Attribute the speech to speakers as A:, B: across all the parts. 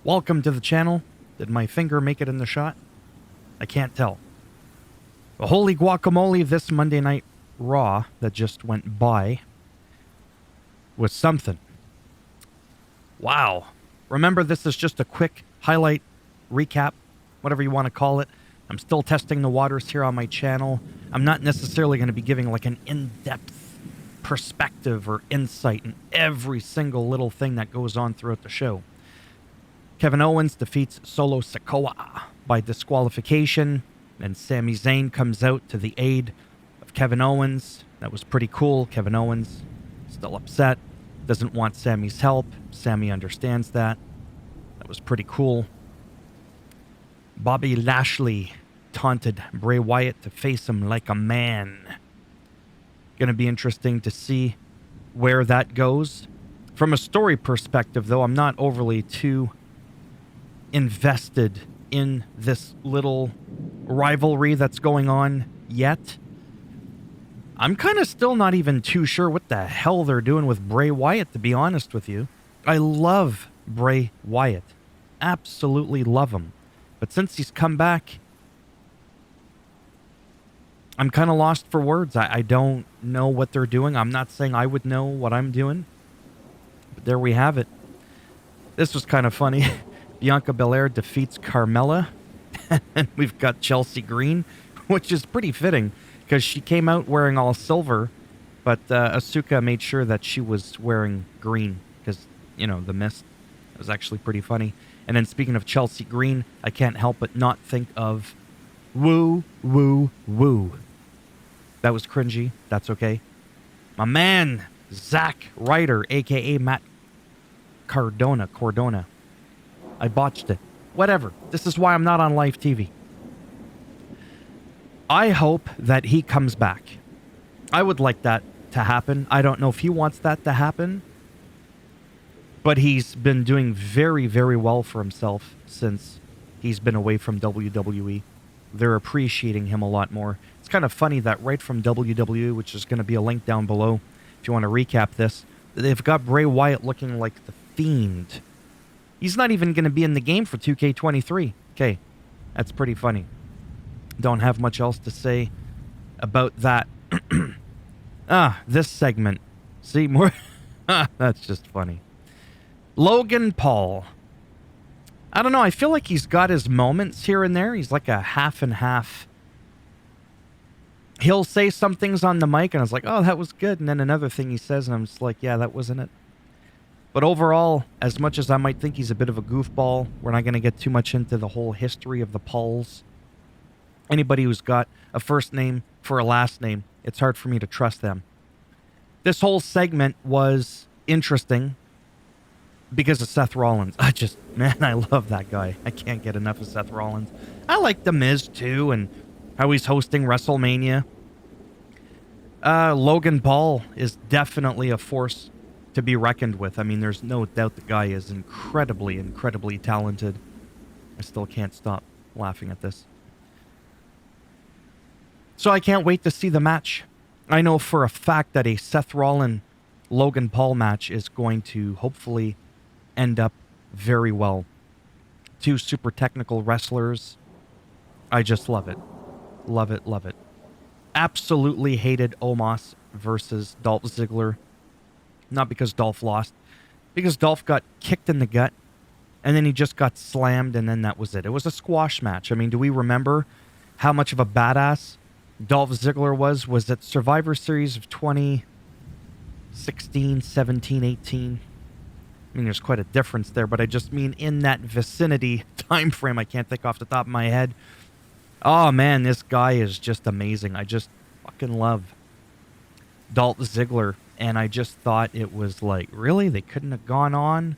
A: Welcome to the channel. Did my finger make it in the shot? I can't tell. But holy guacamole, this Monday Night Raw that just went by was something. Wow. Remember, this is just a quick highlight recap, whatever you want to call it. I'm still testing the waters here on my channel. I'm not necessarily going to be giving like an in-depth perspective or insight in every single little thing that goes on throughout the show. Kevin Owens defeats Solo Sikoa by disqualification, and Sami Zayn comes out to the aid of Kevin Owens. That was pretty cool. Kevin Owens still upset, doesn't want Sami's help. Sami understands that. That was pretty cool. Bobby Lashley taunted Bray Wyatt to face him like a man. Going to be interesting to see where that goes. From a story perspective, though, I'm not overly too invested in this little rivalry that's going on yet. I'm kind of still not even too sure what the hell they're doing with Bray Wyatt, to be honest with you. I love Bray Wyatt. Absolutely love him. But since he's come back, I'm kind of lost for words. I don't know what they're doing. I'm not saying I would know what I'm doing. But there we have it. This was kind of funny. Bianca Belair defeats Carmella. And we've got Chelsea Green, which is pretty fitting because she came out wearing all silver, but Asuka made sure that she was wearing green because, you know, the mist. It was actually pretty funny. And then speaking of Chelsea Green, I can't help but not think of Woo, Woo, Woo. That was cringy. That's okay. My man, Zack Ryder, a.k.a. Matt Cardona. I botched it. Whatever. This is why I'm not on live TV. I hope that he comes back. I would like that to happen. I don't know if he wants that to happen, but he's been doing very, very well for himself since he's been away from WWE. They're appreciating him a lot more. It's kind of funny that right from WWE, which is going to be a link down below if you want to recap this, they've got Bray Wyatt looking like the Fiend. He's not even going to be in the game for 2K23. Okay, that's pretty funny. Don't have much else to say about that. This segment. See, more... That's just funny. Logan Paul. I don't know, I feel like he's got his moments here and there. He's like a half and half. He'll say some things on the mic, and I was like, oh, that was good. And then another thing he says, and I'm just like, yeah, that wasn't it. But overall, as much as I might think he's a bit of a goofball, we're not going to get too much into the whole history of the Pauls. Anybody who's got a first name for a last name, it's hard for me to trust them. This whole segment was interesting because of Seth Rollins. I love that guy. I can't get enough of Seth Rollins. I like The Miz too, and how he's hosting WrestleMania. Logan Paul is definitely a force to be reckoned with. I mean, there's no doubt the guy is incredibly, incredibly talented. I still can't stop laughing at this. So I can't wait to see the match. I know for a fact that a Seth Rollins-Logan Paul match is going to hopefully end up very well. Two super technical wrestlers. I just love it. Love it, love it. Absolutely hated Omos versus Dolph Ziggler. Not because Dolph lost, because Dolph got kicked in the gut, and then he just got slammed, and then that was it. It was a squash match. I mean, do we remember how much of a badass Dolph Ziggler was? Was it Survivor Series of 2016, 17, 18? I mean, there's quite a difference there, but I just mean in that vicinity time frame. I can't think off the top of my head. Oh, man, this guy is just amazing. I just fucking love Dolph Ziggler. And I just thought it was like, really? They couldn't have gone on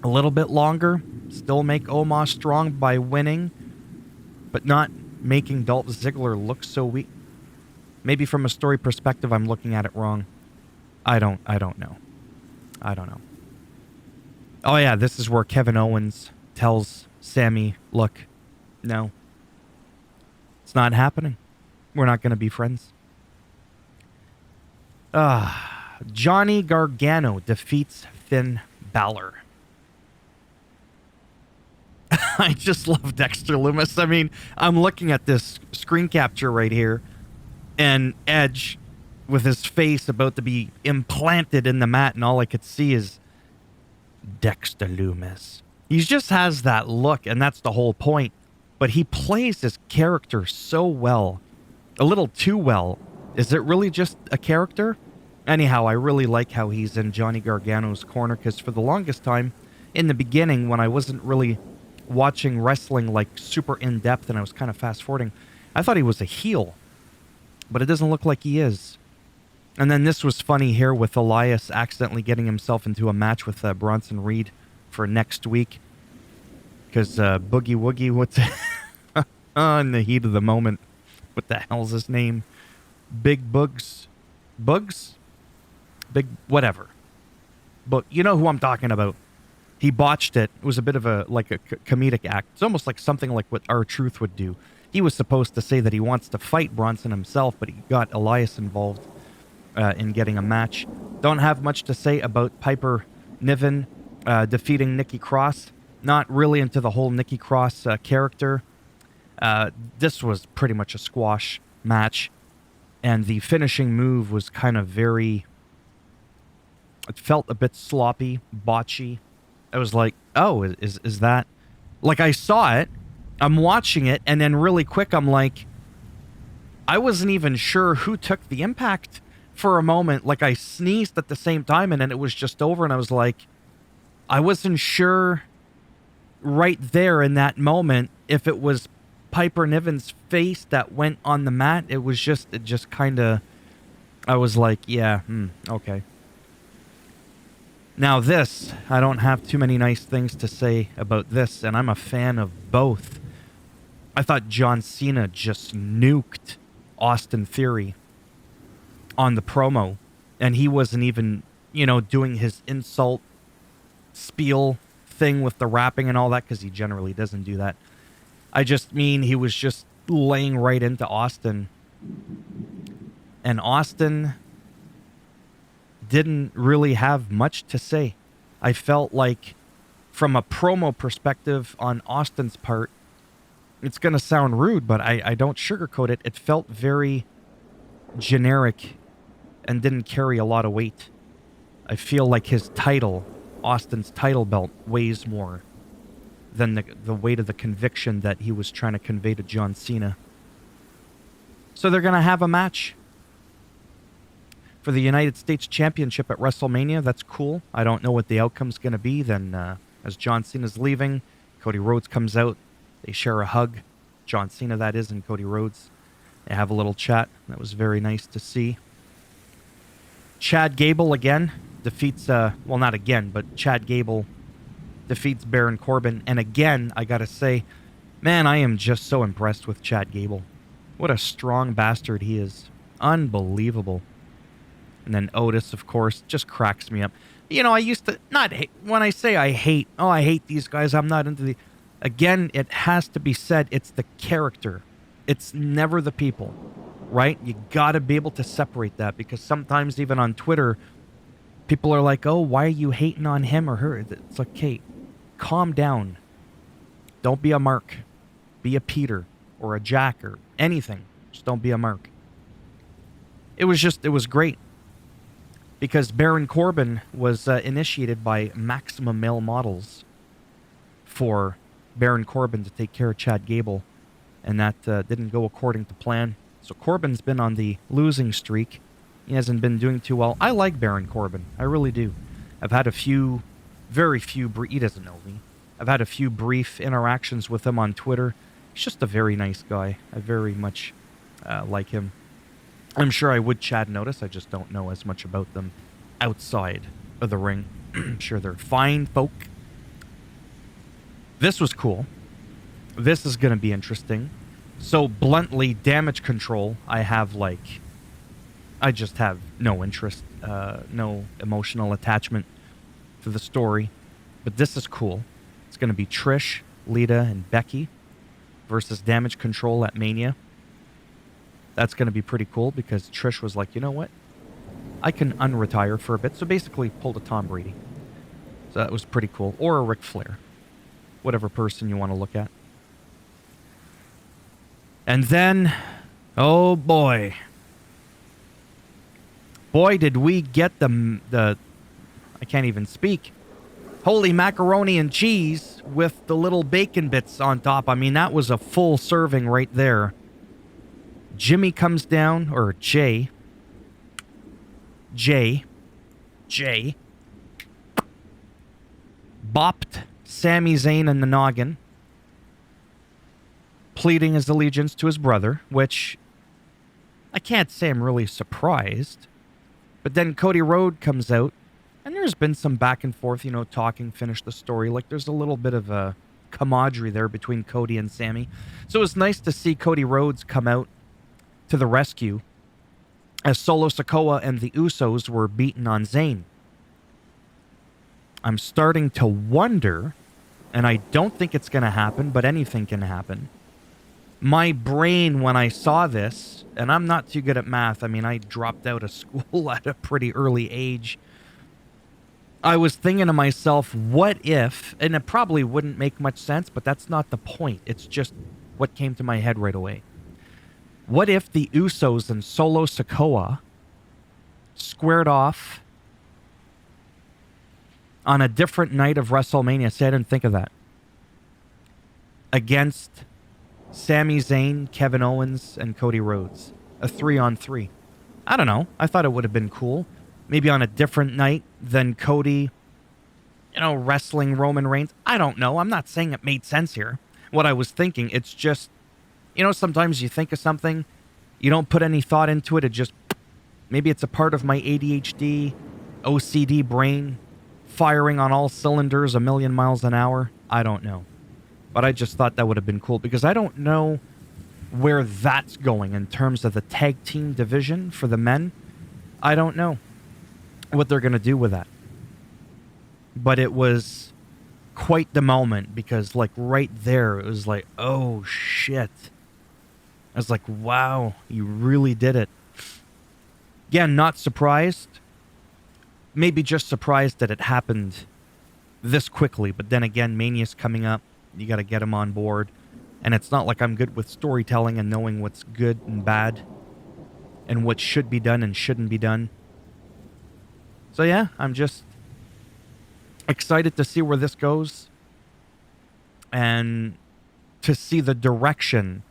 A: a little bit longer? Still make Omos strong by winning, but not making Dolph Ziggler look so weak? Maybe from a story perspective, I'm looking at it wrong. I don't know. I don't know. Oh, yeah, this is where Kevin Owens tells Sami, look, no, it's not happening. We're not going to be friends. Johnny Gargano defeats Finn Balor. I just love Dexter Loomis. I mean, I'm looking at this screen capture right here, and Edge with his face about to be implanted in the mat, and all I could see is Dexter Loomis. He just has that look, and that's the whole point. But he plays his character so well, a little too well. Is it really just a character? Anyhow, I really like how he's in Johnny Gargano's corner, because for the longest time, in the beginning, when I wasn't really watching wrestling like super in-depth and I was kind of fast-forwarding, I thought he was a heel. But it doesn't look like he is. And then this was funny here with Elias accidentally getting himself into a match with Bronson Reed for next week. Because Boogie Woogie, what's in the heat of the moment, what the hell's his name? Big Bugs? Bugs? Big whatever. But you know who I'm talking about. He botched it. It was a bit of a comedic act. It's almost like something like what R-Truth would do. He was supposed to say that he wants to fight Bronson himself, but he got Elias involved in getting a match. Don't have much to say about Piper Niven defeating Nikki Cross. Not really into the whole Nikki Cross character. This was pretty much a squash match. And the finishing move was kind of very... It felt a bit sloppy, botchy. I was like, oh, is that... Like, I saw it, I'm watching it, and then really quick, I'm like... I wasn't even sure who took the impact for a moment. Like, I sneezed at the same time, and then it was just over, and I was like... I wasn't sure right there in that moment if it was Piper Niven's face that went on the mat. It just kind of... I was like, yeah, okay. Now this, I don't have too many nice things to say about this, and I'm a fan of both. I thought John Cena just nuked Austin Theory on the promo, and he wasn't even, doing his insult spiel thing with the rapping and all that, because he generally doesn't do that. I just mean he was just laying right into Austin, and Austin didn't really have much to say. I felt like, from a promo perspective on Austin's part, it's going to sound rude, but I don't sugarcoat it. It felt very generic and didn't carry a lot of weight. I feel like his title, Austin's title belt, weighs more than the weight of the conviction that he was trying to convey to John Cena. So they're going to have a match for the United States Championship at WrestleMania. That's cool. I don't know what the outcome's going to be. Then as John Cena's leaving, Cody Rhodes comes out. They share a hug. John Cena, that is, and Cody Rhodes. They have a little chat. That was very nice to see. Chad Gable again defeats, well, not again, but Chad Gable defeats Baron Corbin. And again, I got to say, man, I am just so impressed with Chad Gable. What a strong bastard he is. Unbelievable. And then Otis, of course, just cracks me up. I used to not hate, when I say I hate these guys, I'm not into the... Again, it has to be said, it's the character. It's never the people, right? You got to be able to separate that, because sometimes even on Twitter, people are like, oh, why are you hating on him or her? It's like, Kate, calm down. Don't be a Mark. Be a Peter or a Jack or anything. Just don't be a Mark. It was great. Because Baron Corbin was initiated by Maximum Male Models for Baron Corbin to take care of Chad Gable, and that didn't go according to plan. So Corbin's been on the losing streak. He hasn't been doing too well. I like Baron Corbin. I really do. I've had very few, he doesn't know me. I've had a few brief interactions with him on Twitter. He's just a very nice guy. I very much like him. I'm sure I would Chad notice. I just don't know as much about them outside of the ring. I'm sure they're fine folk. This was cool. This is going to be interesting. So bluntly, Damage Control, I just have no interest, no emotional attachment to the story. But this is cool. It's going to be Trish, Lita, and Becky versus Damage Control at Mania. That's going to be pretty cool, because Trish was like, you know what? I can unretire for a bit. So basically pulled a Tom Brady. So that was pretty cool. Or a Ric Flair. whatever person you want to look at. And then, oh boy. Boy, did we get the I can't even speak. Holy macaroni and cheese with the little bacon bits on top. I mean, that was a full serving right there. Jimmy comes down, or Jay, bopped Sami Zayn in the noggin, pleading his allegiance to his brother, which I can't say I'm really surprised. But then Cody Rhodes comes out, and there's been some back and forth, talking, finish the story. Like, there's a little bit of a camaraderie there between Cody and Sami. So it was nice to see Cody Rhodes come out to the rescue as Solo Sikoa and the Usos were beaten on Zayn. I'm starting to wonder, and I don't think it's going to happen, but anything can happen. My brain, when I saw this, and I'm not too good at math. I mean, I dropped out of school at a pretty early age. I was thinking to myself, what if, and it probably wouldn't make much sense, but that's not the point. It's just what came to my head right away. What if the Usos and Solo Sikoa squared off on a different night of WrestleMania? See, I didn't think of that. Against Sami Zayn, Kevin Owens, and Cody Rhodes. A 3-on-3. I don't know. I thought it would have been cool. Maybe on a different night than Cody, wrestling Roman Reigns. I don't know. I'm not saying it made sense here. What I was thinking, it's just, sometimes you think of something, you don't put any thought into it. It just, maybe it's a part of my ADHD, OCD brain firing on all cylinders a million miles an hour. I don't know. But I just thought that would have been cool because I don't know where that's going in terms of the tag team division for the men. I don't know what they're going to do with that. But it was quite the moment because, like, right there, it was like, oh, shit. I was like, wow, you really did it. Again, not surprised. Maybe just surprised that it happened this quickly. But then again, Mania's coming up. You got to get him on board. And it's not like I'm good with storytelling and knowing what's good and bad and what should be done and shouldn't be done. So yeah, I'm just excited to see where this goes and to see the direction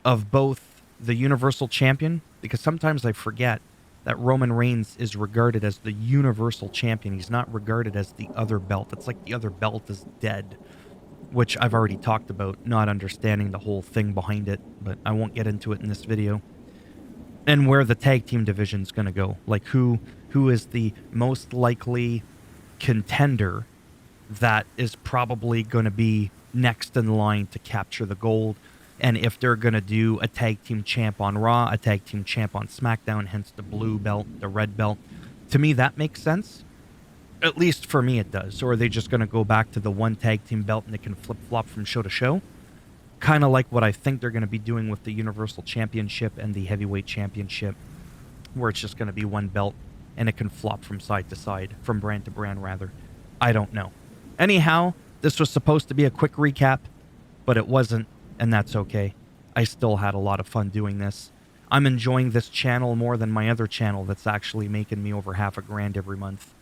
A: of both the Universal Champion, because sometimes I forget that Roman Reigns is regarded as the Universal Champion. He's not regarded as the other belt. It's like the other belt is dead, which I've already talked about, not understanding the whole thing behind it, but I won't get into it in this video. And where the tag team division's going to go. Like who is the most likely contender that is probably going to be next in line to capture the gold. And if they're going to do a tag team champ on Raw, a tag team champ on SmackDown, hence the blue belt, the red belt. To me, that makes sense. At least for me, it does. Or are they just going to go back to the one tag team belt and they can flip-flop from show to show? Kind of like what I think they're going to be doing with the Universal Championship and the Heavyweight Championship, where it's just going to be one belt and it can flop from side to side, from brand to brand, rather. I don't know. Anyhow, this was supposed to be a quick recap, but it wasn't, and that's okay. I still had a lot of fun doing this. I'm enjoying this channel more than my other channel that's actually making me over $1,000 every month.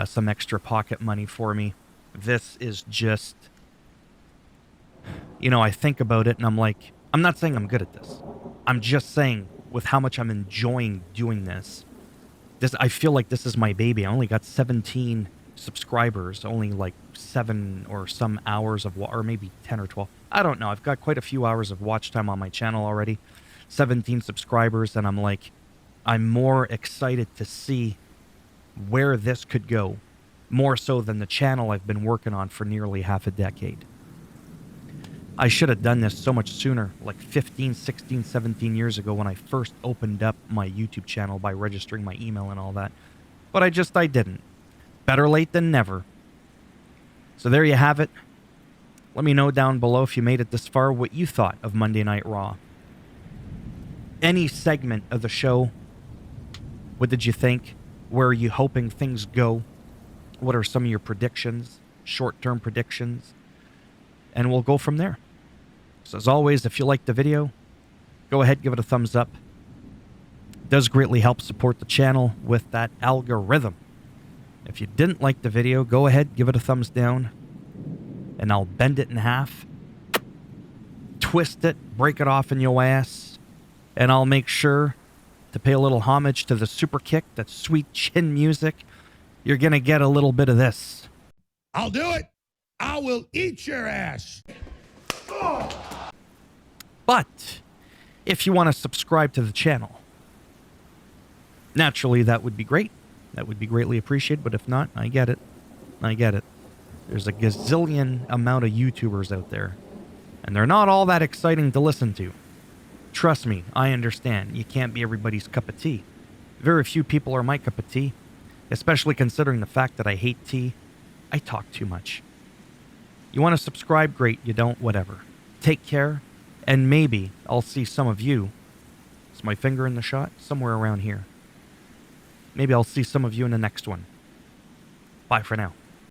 A: Some extra pocket money for me. This is just, I think about it and I'm like, I'm not saying I'm good at this. I'm just saying with how much I'm enjoying doing this, I feel like this is my baby. I only got 17 subscribers, only like 7 or some hours of, or maybe 10 or 12. I don't know. I've got quite a few hours of watch time on my channel already. 17 subscribers, and I'm like, I'm more excited to see where this could go, more so than the channel I've been working on for nearly half a decade. I should have done this so much sooner, like 15, 16, 17 years ago when I first opened up my YouTube channel by registering my email and all that. But I didn't. Better late than never. So there you have it. Let me know down below if you made it this far what you thought of Monday Night Raw. Any segment of the show, what did you think? Where are you hoping things go? What are some of your predictions? Short-term predictions? and we'll go from there. So as always, if you liked the video, go ahead, give it a thumbs up. It does greatly help support the channel with that algorithm. If you didn't like the video, go ahead, give it a thumbs down, and I'll bend it in half, twist it, break it off in your ass, and I'll make sure to pay a little homage to the super kick, that sweet chin music. You're going to get a little bit of this.
B: I'll do it. I will eat your ass.
A: But if you want to subscribe to the channel, naturally, that would be great. That would be greatly appreciated. But if not, I get it. I get it. There's a gazillion amount of YouTubers out there, and they're not all that exciting to listen to. Trust me, I understand. You can't be everybody's cup of tea. Very few people are my cup of tea, especially considering the fact that I hate tea. I talk too much. You want to subscribe? Great. You don't? Whatever. Take care, and maybe I'll see some of you. Is my finger in the shot? Somewhere around here. Maybe I'll see some of you in the next one. Bye for now.